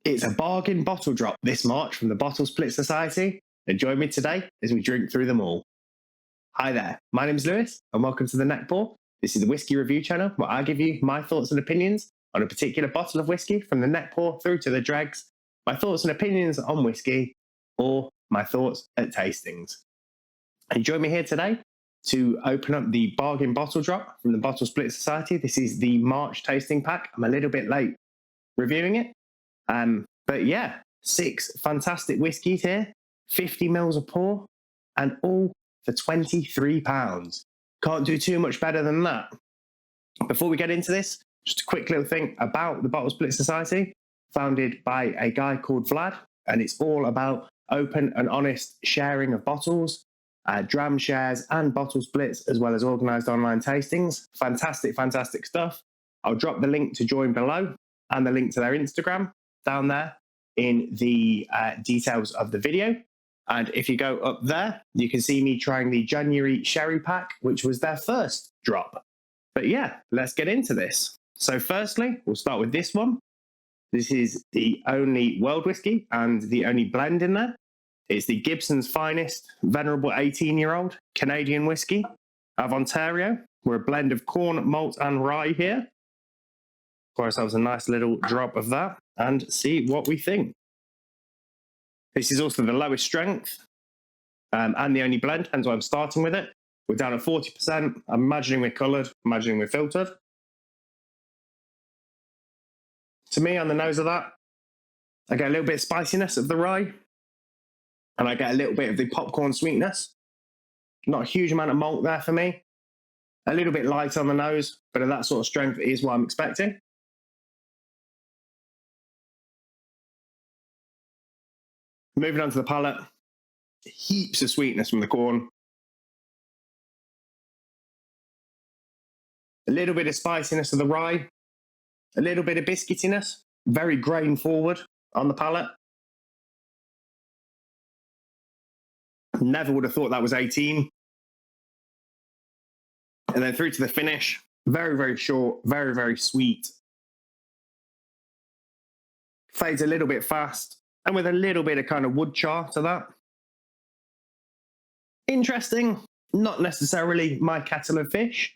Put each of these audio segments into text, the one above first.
It's a bargain bottle drop this March from the Bottle Split Society, and join me today as we drink through them all. Hi there, my name is Lewis, and welcome to the Neckpour. This is the whiskey review channel where I give you my thoughts and opinions on a particular bottle of whiskey from the Neckpour through to the Dregs, my thoughts and opinions on whiskey, or my thoughts at tastings. And join me here today to open up the bargain bottle drop from the Bottle Split Society. This is the March tasting pack. I'm a little bit late reviewing it. But yeah, 6 fantastic whiskies here, 50 mils a pour, and all for £23. Can't do too much better than that. Before we get into this, just a quick little thing about the Bottle Split Society, founded by a guy called Vlad, and it's all about open and honest sharing of bottles, dram shares and bottle splits, as well as organised online tastings. Fantastic, fantastic stuff. I'll drop the link to join below and the link to their Instagram down there in the details of the video. And if you go up there, you can see me trying the January Sherry Pack, which was their first drop. But yeah, let's get into this. So firstly, we'll start with this one. This is the only world whiskey and the only blend in there. It's the Gibson's Finest Venerable 18-year-old Canadian whiskey of Ontario. We're a blend of corn, malt and rye here. Pour ourselves a nice little drop of that and see what we think. This is also the lowest strength and the only blend, hence why I'm starting with it. We're down at 40%. I'm imagining we're coloured, imagining we're filtered. To me, on the nose of that, I get a little bit of spiciness of the rye, and I get a little bit of the popcorn sweetness. Not a huge amount of malt there for me. A little bit light on the nose, but at that sort of strength is what I'm expecting. Moving on to the palate, heaps of sweetness from the corn. A little bit of spiciness of the rye. A little bit of biscuitiness. Very grain forward on the palate. Never would have thought that was 18. And then through to the finish. Very, very short. Very, very sweet. Fades a little bit fast. And with a little bit of kind of wood char to that. Interesting. Not necessarily my kettle of fish,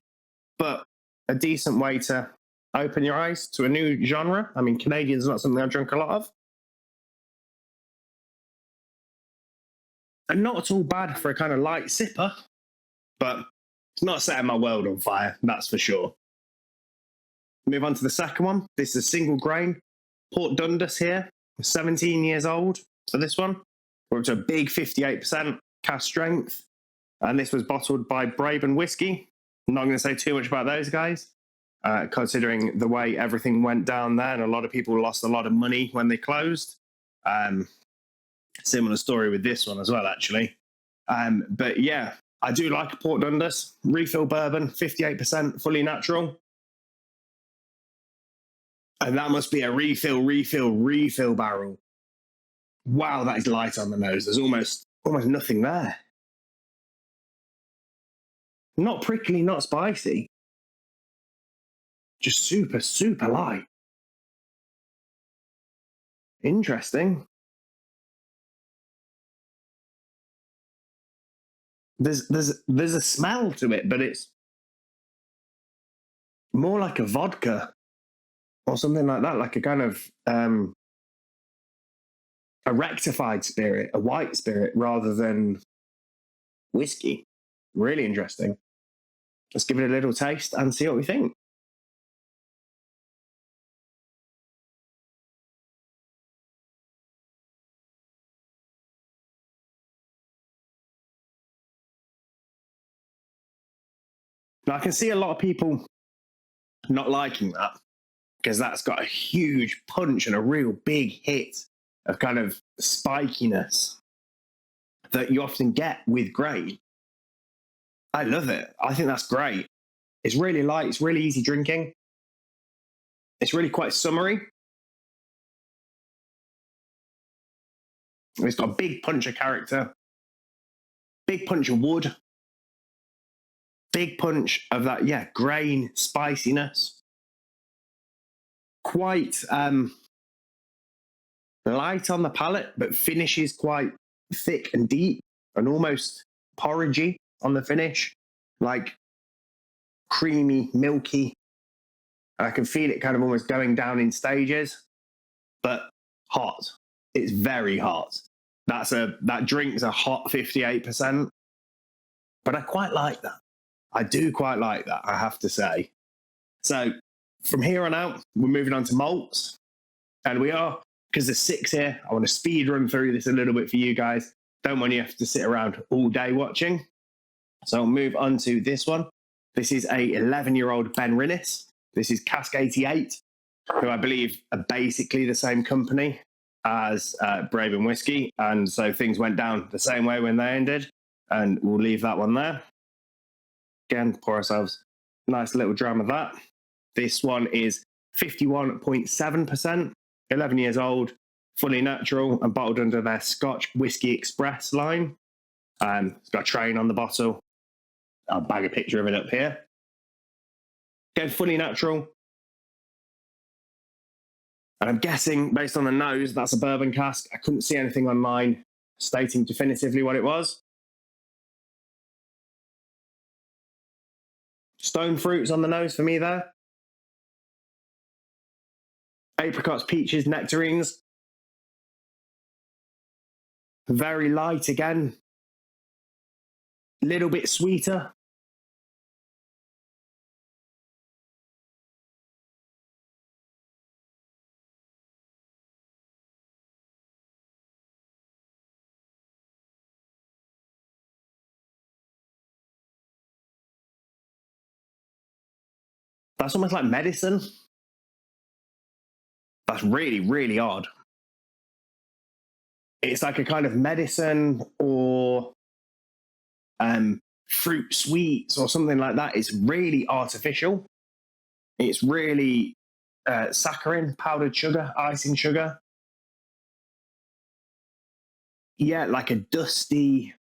but a decent way to open your eyes to a new genre. I mean, Canadian's not something I've drunk a lot of. And not at all bad for a kind of light sipper, but it's not setting my world on fire, that's for sure. Move on to the second one. This is a single grain. Port Dundas here. 17 years old for this one. We're up to a big 58% cask strength. And this was bottled by Braben Whisky. I'm not going to say too much about those guys, considering the way everything went down there. And a lot of people lost a lot of money when they closed. Similar story with this one as well, actually. But yeah, I do like Port Dundas. Refill bourbon, 58%, fully natural. And that must be a refill barrel. Wow, that is light on the nose. There's almost nothing there. Not prickly, not spicy. Just super, super light. Interesting. There's a smell to it, but it's more like a vodka. Or something like that, like a kind of a rectified spirit, a white spirit, rather than whiskey. Really interesting. Let's give it a little taste and see what we think. Now, I can see a lot of people not liking that, because that's got a huge punch and a real big hit of kind of spikiness that you often get with grain. I love it. I think that's great. It's really light. It's really easy drinking. It's really quite summery. It's got a big punch of character, big punch of wood, big punch of that, yeah, grain spiciness. Quite light on the palate, but finishes quite thick and deep and almost porridgey on the finish, like creamy, milky. I can feel it kind of almost going down in stages, but hot. It's very hot. That drink's a hot 58%, but I quite like that. I do quite like that, I have to say. So from here on out, we're moving on to malts, and we are, because there's 6 here, I want to speed run through this a little bit for you guys. Don't want you to have to sit around all day watching. So I'll move on to this one. This is a 11-year-old Ben Rinnis. This is Cask 88, who I believe are basically the same company as Brave and Whisky. And so things went down the same way when they ended. And we'll leave that one there. Again, pour ourselves a nice little dram of that. This one is 51.7%, 11 years old, fully natural, and bottled under their Scotch Whisky Express line. It's got a train on the bottle. I'll bag a picture of it up here. Again, fully natural. And I'm guessing, based on the nose, that's a bourbon cask. I couldn't see anything online stating definitively what it was. Stone fruits on the nose for me there. Apricots, peaches, nectarines. Very light again. Little bit sweeter. That's almost like medicine. That's really, really odd. It's like a kind of medicine or fruit sweets or something like that. It's really artificial. It's really saccharin, powdered sugar, icing sugar. Yeah, like a dusty,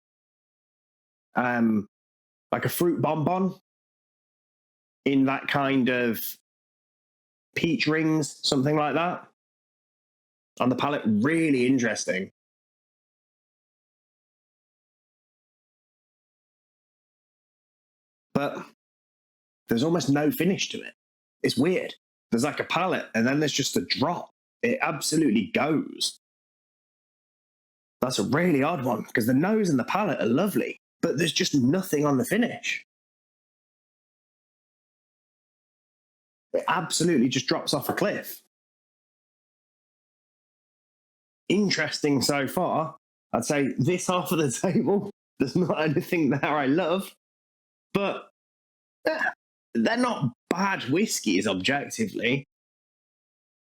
like a fruit bonbon in that kind of peach rings, something like that. On the palate, really interesting. But there's almost no finish to it. It's weird. There's like a palate, and then there's just a drop. It absolutely goes. That's a really odd one, because the nose and the palate are lovely, but there's just nothing on the finish. It absolutely just drops off a cliff. Interesting so far. I'd say this half of the table, there's not anything there I love, but they're not bad whiskies objectively,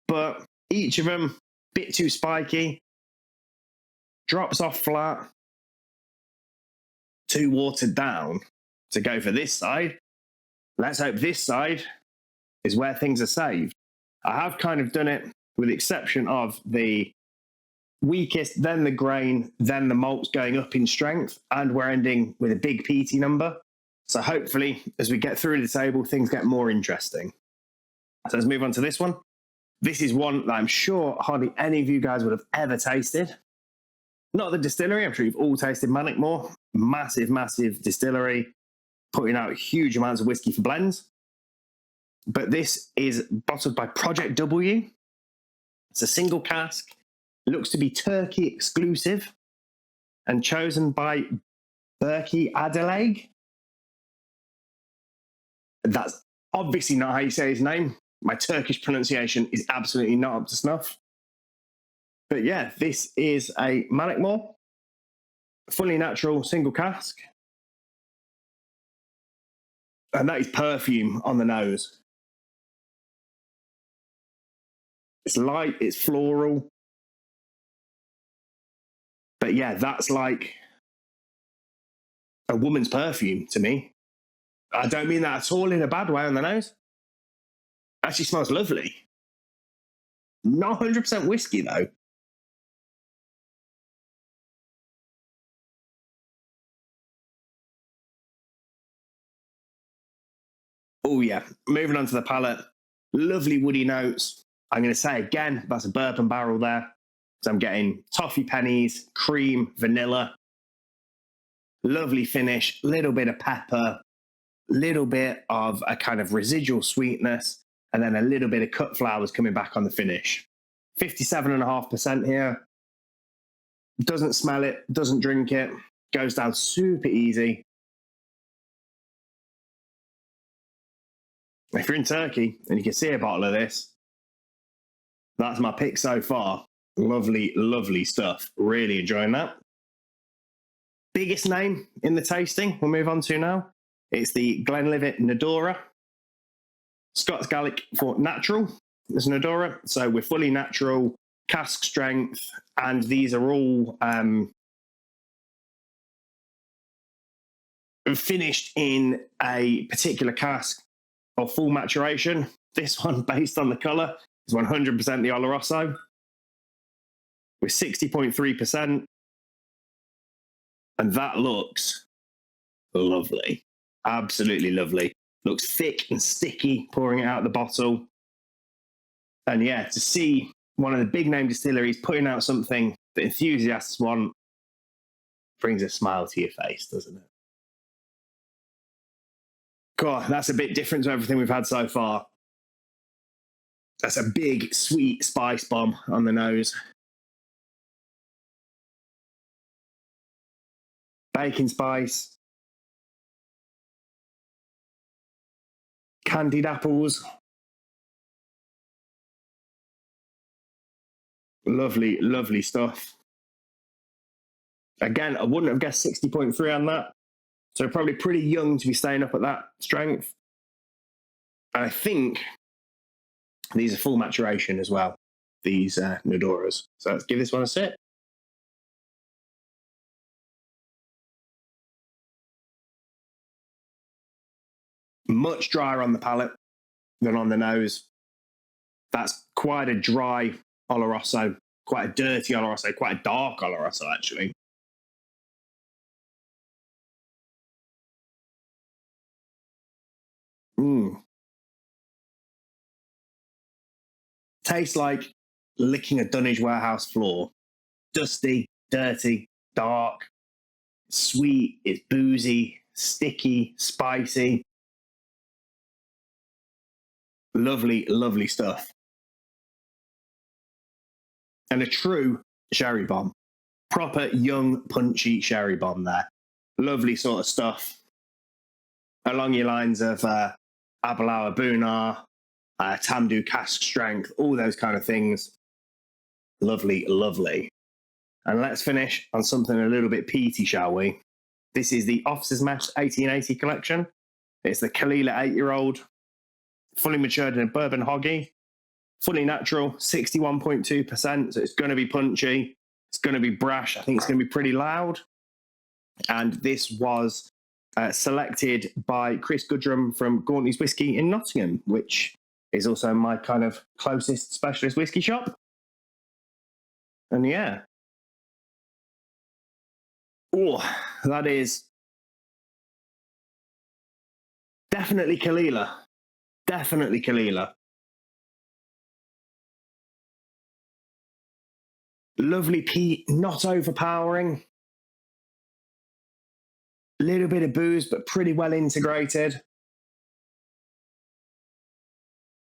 but each of them a bit too spiky, drops off flat, too watered down to go for this side. Let's hope this side is where things are saved. I have kind of done it with the exception of the weakest, then the grain, then the malts going up in strength, and we're ending with a big peaty number. So hopefully, as we get through the table, things get more interesting. So let's move on to this one. This is one that I'm sure hardly any of you guys would have ever tasted. Not the distillery, I'm sure you've all tasted Neckpour. Massive, massive distillery, putting out huge amounts of whiskey for blends. But this is bottled by Project W. It's a single cask. It looks to be Turkey exclusive and chosen by Berkey Adelaide. That's obviously not how you say his name. My Turkish pronunciation is absolutely not up to snuff. But yeah, this is a Neckpour, fully natural single cask. And that is perfume on the nose. It's light, it's floral. But yeah, that's like a woman's perfume to me. I don't mean that at all in a bad way on the nose. Actually smells lovely. Not 100% whiskey though. Oh yeah, moving on to the palate. Lovely woody notes. I'm going to say again, that's a bourbon barrel there. So I'm getting toffee pennies, cream, vanilla, lovely finish, little bit of pepper, little bit of a kind of residual sweetness, and then a little bit of cut flowers coming back on the finish. 57.5% here. Doesn't smell it, doesn't drink it, goes down super easy. If you're in Turkey and you can see a bottle of this, that's my pick so far. Lovely, lovely stuff. Really enjoying that. Biggest name in the tasting we'll move on to now. It's the Glenlivet Nadora. Scots Gaelic for natural. It's Nadora. So we're fully natural, cask strength, and these are all finished in a particular cask of full maturation. This one, based on the colour, is 100% the Oloroso with 60.3%. And that looks lovely. Absolutely lovely. Looks thick and sticky, pouring it out of the bottle. And yeah, to see one of the big name distilleries putting out something that enthusiasts want brings a smile to your face, doesn't it? God, that's a bit different to everything we've had so far. That's a big, sweet spice bomb on the nose. Baking spice. Candied apples. Lovely, lovely stuff. Again, I wouldn't have guessed 60.3 on that. So probably pretty young to be staying up at that strength. And I think these are full maturation as well, these Nadoras. So let's give this one a sip. Much drier on the palate than on the nose. That's quite a dry Oloroso, quite a dirty Oloroso, quite a dark Oloroso, actually. Tastes like licking a Dunwich warehouse floor. Dusty, dirty, dark, sweet, it's boozy, sticky, spicy. Lovely, lovely stuff. And a true sherry bomb. Proper young, punchy sherry bomb there. Lovely sort of stuff. Along your lines of Aberlour Boonar, Tamdu cask strength, all those kind of things. Lovely, lovely. And let's finish on something a little bit peaty, shall we? This is the Officer's Mess 1880 collection. It's the Kalila 8-year-old, fully matured in a bourbon hoggy, fully natural, 61.2%. So it's going to be punchy. It's going to be brash. I think it's going to be pretty loud. And this was selected by Chris Goodrum from Gauntly's Whisky in Nottingham, which is also my kind of closest specialist whisky shop. And yeah. Oh, that is definitely Kalila. Definitely Kalila. Lovely peat, not overpowering. A little bit of booze, but pretty well integrated.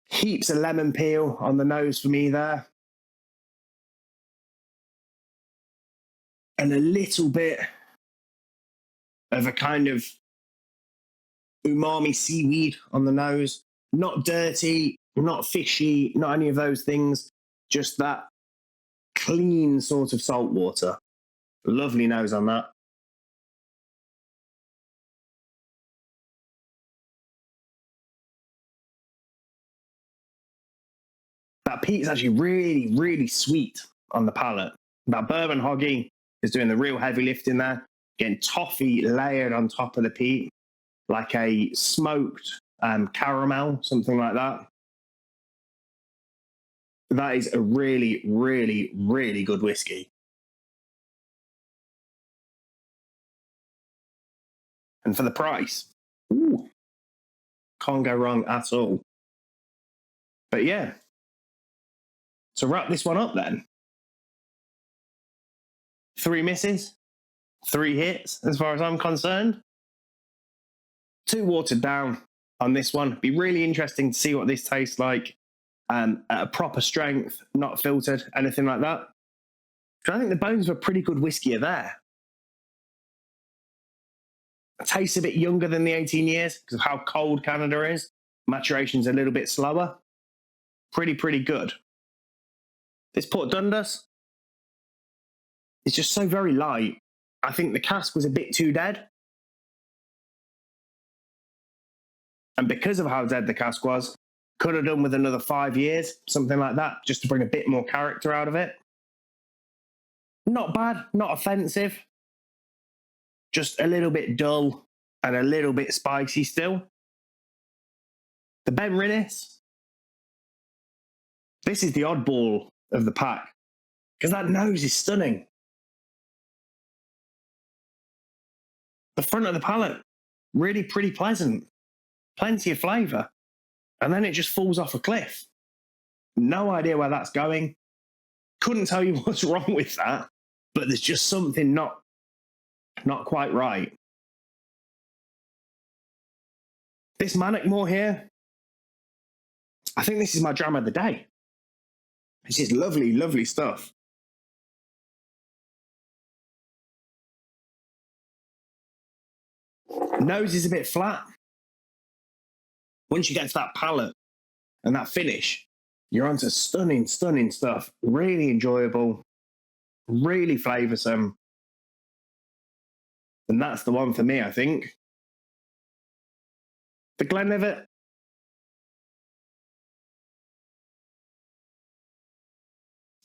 Heaps of lemon peel on the nose for me there. And a little bit of a kind of umami seaweed on the nose. Not dirty, not fishy, not any of those things. Just that clean sort of salt water. Lovely nose on that. That peat's actually really, really sweet on the palate. That bourbon hoggy is doing the real heavy lifting there. Getting toffee layered on top of the peat, like a smoked caramel, something like that. That is a really, really, really good whiskey. And for the price, ooh, can't go wrong at all. But yeah, to wrap this one up then, 3 misses, 3 hits, as far as I'm concerned. 2 watered down on this one. Be really interesting to see what this tastes like at a proper strength, not filtered, anything like that. I think the bones of a pretty good whiskey are there. It tastes a bit younger than the 18 years because of how cold Canada is. Maturation's a little bit slower. Pretty good. This Port Dundas is just so very light. I think the cask was a bit too dead. And because of how dead the cask was, could have done with another 5 years, something like that, just to bring a bit more character out of it. Not bad, not offensive. Just a little bit dull and a little bit spicy still. The Ben Rinnis. This is the oddball of the pack because that nose is stunning. The front of the palate, really pretty pleasant. Plenty of flavour. And then it just falls off a cliff. No idea where that's going. Couldn't tell you what's wrong with that, but there's just something not quite right. This Neckpour here, I think this is my dram of the day. This is lovely, lovely stuff. Nose is a bit flat. Once you get to that palate and that finish, you're onto stunning, stunning stuff. Really enjoyable, really flavoursome. And that's the one for me, I think. The Glenlivet.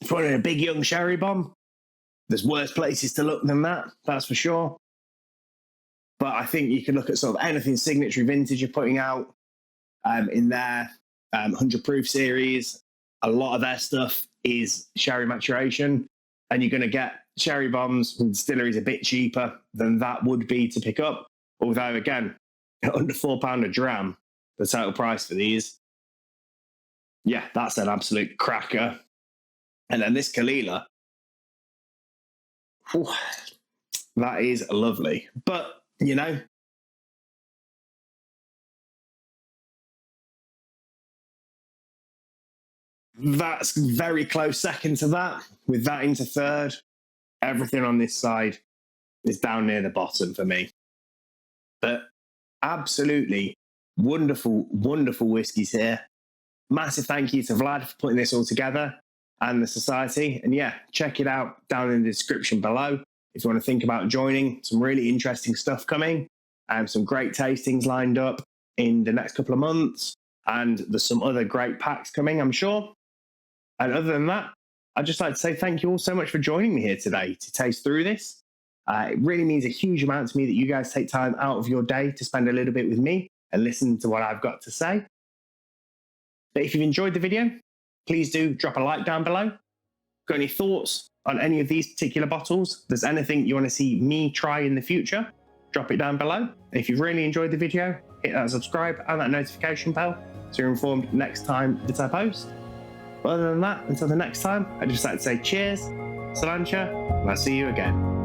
It's running a big young sherry bomb. There's worse places to look than that, that's for sure. But I think you can look at sort of anything Signatory Vintage you're putting out in their 100 proof series. A lot of their stuff is sherry maturation, and you're going to get sherry bombs from distilleries a bit cheaper than that would be to pick up. Although, again, under £4 a dram, the total price for these, yeah, that's an absolute cracker. And then this Kalila, whew, that is lovely. But, you know, that's very close second to that. With that into third, everything on this side is down near the bottom for me. But absolutely wonderful, wonderful whiskies here. Massive thank you to Vlad for putting this all together and the society. And yeah, check it out down in the description below if you want to think about joining. Some really interesting stuff coming and some great tastings lined up in the next couple of months. And there's some other great packs coming, I'm sure. And other than that, I'd just like to say thank you all so much for joining me here today to taste through this. It really means a huge amount to me that you guys take time out of your day to spend a little bit with me and listen to what I've got to say. But if you've enjoyed the video, please do drop a like down below. Got any thoughts on any of these particular bottles? If there's anything you want to see me try in the future, drop it down below. If you've really enjoyed the video, hit that subscribe and that notification bell so you're informed next time that I post. But other than that, until the next time, I'd just like to say cheers, Salancha, and I'll see you again.